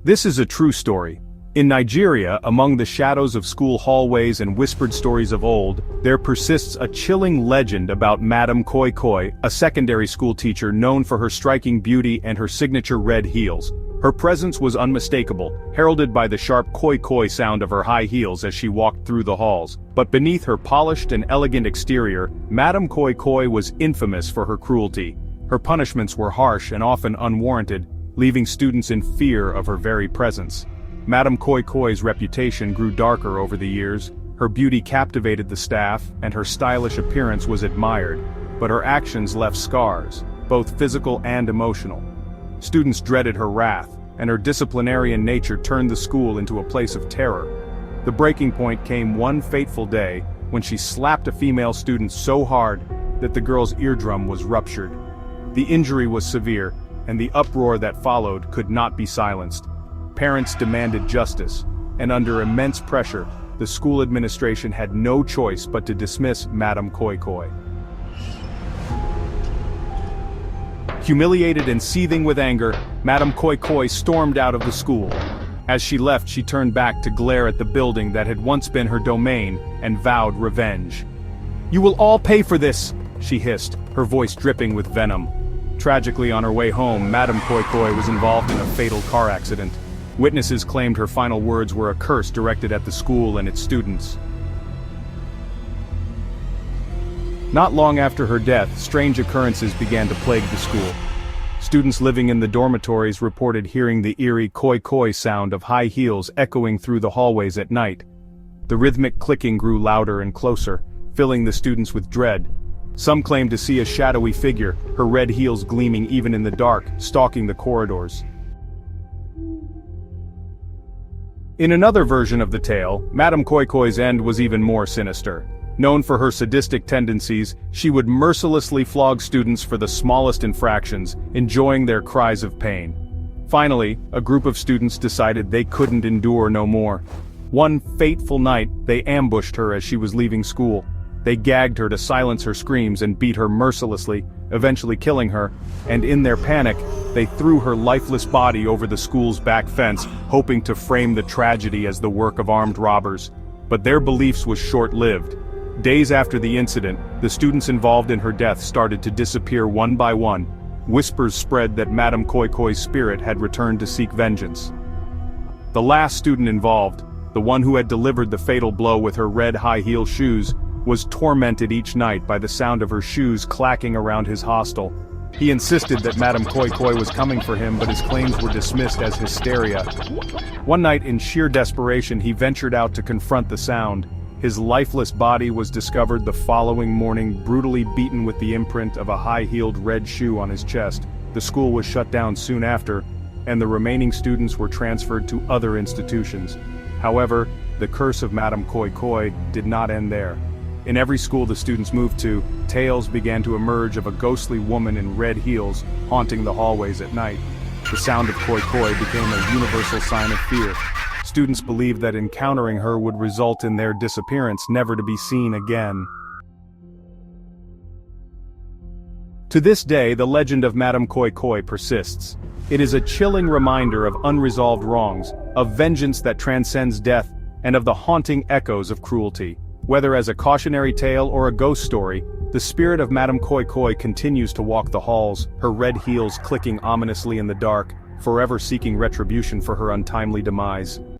This is a true story. In Nigeria, among the shadows of school hallways and whispered stories of old, there persists a chilling legend about Madam Koi Koi, a secondary school teacher known for her striking beauty and her signature red heels. Her presence was unmistakable, heralded by the sharp koi koi sound of her high heels as she walked through the halls. But beneath her polished and elegant exterior, Madam Koi Koi was infamous for her cruelty. Her punishments were harsh and often unwarranted, leaving students in fear of her very presence. Madam Koi Koi's reputation grew darker over the years. Her beauty captivated the staff, and her stylish appearance was admired, but her actions left scars, both physical and emotional. Students dreaded her wrath, and her disciplinarian nature turned the school into a place of terror. The breaking point came one fateful day, when she slapped a female student so hard that the girl's eardrum was ruptured. The injury was severe, and the uproar that followed could not be silenced. Parents demanded justice, and under immense pressure, the school administration had no choice but to dismiss Madam Koi Koi. Humiliated and seething with anger, Madam Koi Koi stormed out of the school. As she left, she turned back to glare at the building that had once been her domain and vowed revenge. "You will all pay for this," she hissed, her voice dripping with venom. Tragically, on her way home, Madam Koi Koi was involved in a fatal car accident. Witnesses claimed her final words were a curse directed at the school and its students. Not long after her death, strange occurrences began to plague the school. Students living in the dormitories reported hearing the eerie koi koi sound of high heels echoing through the hallways at night. The rhythmic clicking grew louder and closer, filling the students with dread. Some claimed to see a shadowy figure, her red heels gleaming even in the dark, stalking the corridors. In another version of the tale, Madam Koi Koi's end was even more sinister. Known for her sadistic tendencies, she would mercilessly flog students for the smallest infractions, enjoying their cries of pain. Finally, a group of students decided they couldn't endure no more. One fateful night, they ambushed her as she was leaving school. They gagged her to silence her screams and beat her mercilessly, eventually killing her, and in their panic, they threw her lifeless body over the school's back fence, hoping to frame the tragedy as the work of armed robbers. But their beliefs was short-lived. Days after the incident, the students involved in her death started to disappear one by one. Whispers spread that Madam Koi Koi's spirit had returned to seek vengeance. The last student involved, the one who had delivered the fatal blow with her red high-heel shoes, was tormented each night by the sound of her shoes clacking around his hostel. He insisted that Madam Koi Koi was coming for him, but his claims were dismissed as hysteria. One night, in sheer desperation, he ventured out to confront the sound. His lifeless body was discovered the following morning, brutally beaten with the imprint of a high-heeled red shoe on his chest. The school was shut down soon after, and the remaining students were transferred to other institutions. However, the curse of Madam Koi Koi did not end there. In every school the students moved to, tales began to emerge of a ghostly woman in red heels haunting the hallways at night. The sound of koi koi became a universal sign of fear. Students believed that encountering her would result in their disappearance, never to be seen again. To this day, the legend of Madam Koi Koi persists. It is a chilling reminder of unresolved wrongs, of vengeance that transcends death, and of the haunting echoes of cruelty. Whether as a cautionary tale or a ghost story, the spirit of Madam Koi Koi continues to walk the halls, her red heels clicking ominously in the dark, forever seeking retribution for her untimely demise.